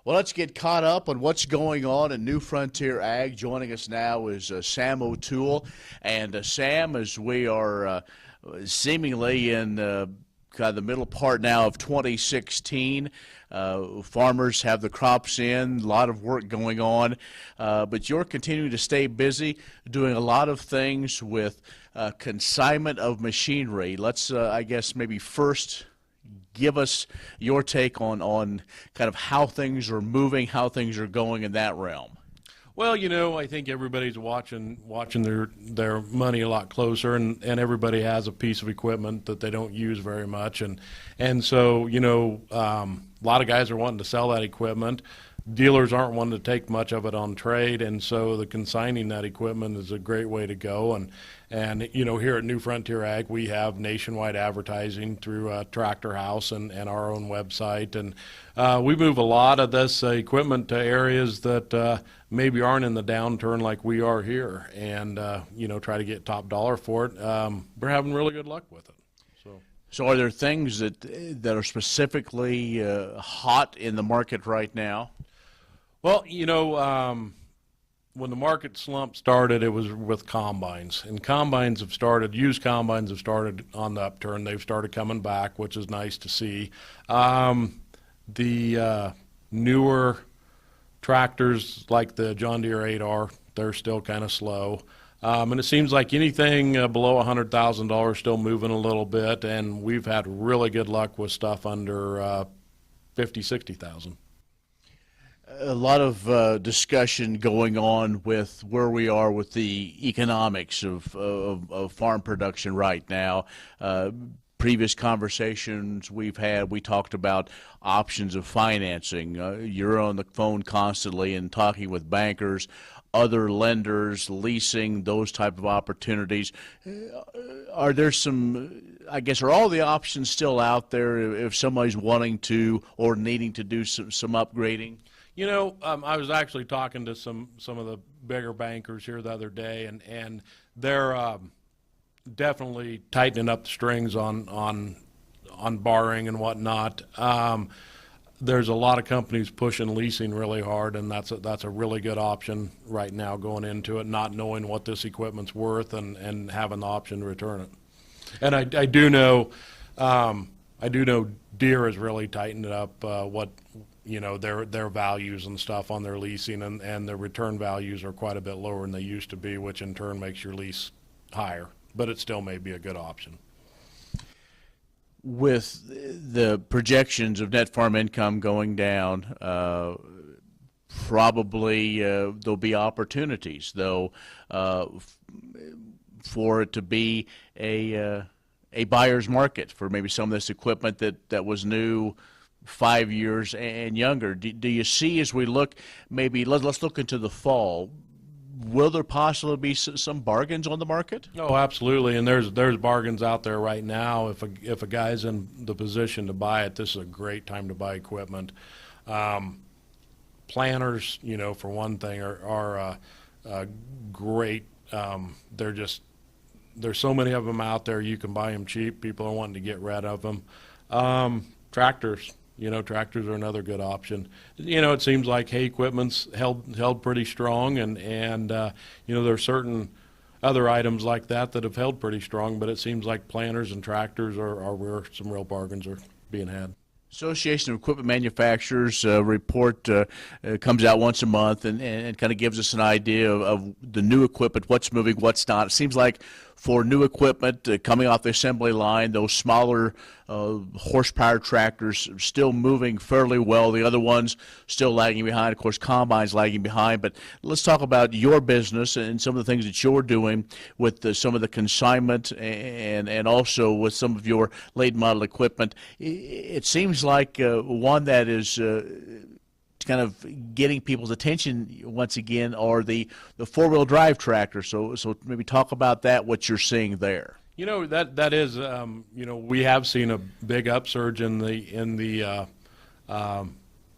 Well, let's get caught up on what's going on in New Frontier Ag. Joining us now is Sam O'Toole. And Sam, as we are seemingly in kind of the middle part now of 2016, farmers have the crops in, a lot of work going on, but you're continuing to stay busy doing a lot of things with consignment of machinery. Let's, I guess, maybe first give us your take on kind of how things are moving, how things are going in that realm. Well, I think everybody's watching their money a lot closer, and everybody has a piece of equipment that they don't use very much, and so a lot of guys are wanting to sell that equipment. Dealers aren't wanting to take much of it on trade, and so the consigning that equipment is a great way to go. And here at New Frontier Ag, we have nationwide advertising through Tractor House and our own website, and we move a lot of this equipment to areas that maybe aren't in the downturn like we are here, and try to get top dollar for it. We're having really good luck with it. So are there things that are specifically hot in the market right now? Well, when the market slump started, it was with combines, and used combines have started on the upturn. They've started coming back, which is nice to see. The newer tractors like the John Deere 8R, they're still kind of slow. And it seems like anything below $100,000 is still moving a little bit, and we've had really good luck with stuff under 50, 60,000. A lot of discussion going on with where we are with the economics of farm production right now. Previous conversations we've had, we talked about options of financing. You're on the phone constantly and talking with bankers, other lenders, leasing, those type of opportunities. Are there some, I guess, are all the options still out there if somebody's wanting to or needing to do some upgrading? I was actually talking to some of the bigger bankers here the other day, and they're definitely tightening up the strings on borrowing and whatnot. There's a lot of companies pushing leasing really hard, and that's a really good option right now going into it, not knowing what this equipment's worth and having the option to return it. And I do know Deere has really tightened it up their values and stuff on their leasing, and their return values are quite a bit lower than they used to be, which in turn makes your lease higher, but it still may be a good option. With the projections of net farm income going down, probably there'll be opportunities, though, for it to be a buyer's market for maybe some of this equipment that was new 5 years and younger. Do you see, as we look, maybe let's look into the fall, will there possibly be some bargains on the market? Oh, absolutely, and there's bargains out there right now. If a guy's in the position to buy it, this is a great time to buy equipment. Planters, for one thing, are great. There's so many of them out there. You can buy them cheap. People are wanting to get rid of them. Tractors. Tractors are another good option. It seems like hay equipment's held pretty strong, and there are certain other items like that have held pretty strong, but it seems like planters and tractors are where some real bargains are being had. Association of Equipment Manufacturers report comes out once a month and kind of gives us an idea of the new equipment, what's moving, what's not. It seems like for new equipment coming off the assembly line, those smaller horsepower tractors still moving fairly well. The other ones still lagging behind. Of course, combines lagging behind. But let's talk about your business and some of the things that you're doing with some of the consignment and also with some of your late model equipment. It seems like one that is kind of getting people's attention once again are the four-wheel drive tractors. So maybe talk about that, what you're seeing there. That is we have seen a big upsurge in the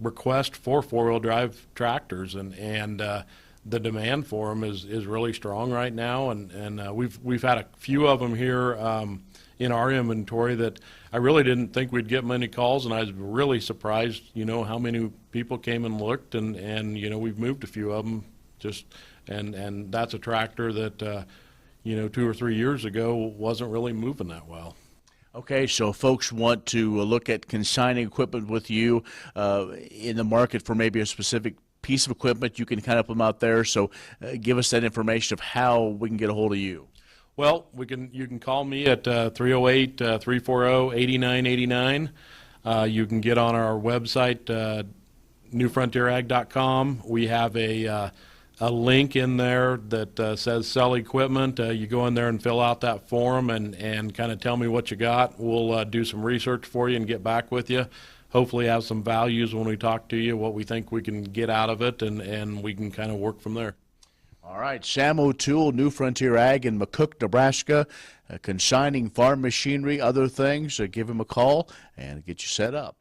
request for four-wheel drive tractors, and the demand for them is really strong right now, and we've had a few of them here in our inventory that I really didn't think we'd get many calls, and I was really surprised, how many people came and looked, and we've moved a few of them and that's a tractor that, 2 or 3 years ago wasn't really moving that well. Okay, so folks want to look at consigning equipment with you in the market for maybe a specific piece of equipment. You can kind of put them out there. So give us that information of how we can get a hold of you. Well, you can call me at 308-340-8989. You can get on our website, newfrontierag.com. We have a link in there that says sell equipment. You go in there and fill out that form and kind of tell me what you got. We'll do some research for you and get back with you. Hopefully have some values when we talk to you, what we think we can get out of it, and we can kind of work from there. All right, Sam O'Toole, New Frontier Ag in McCook, Nebraska, consigning farm machinery, other things. Give him a call and get you set up.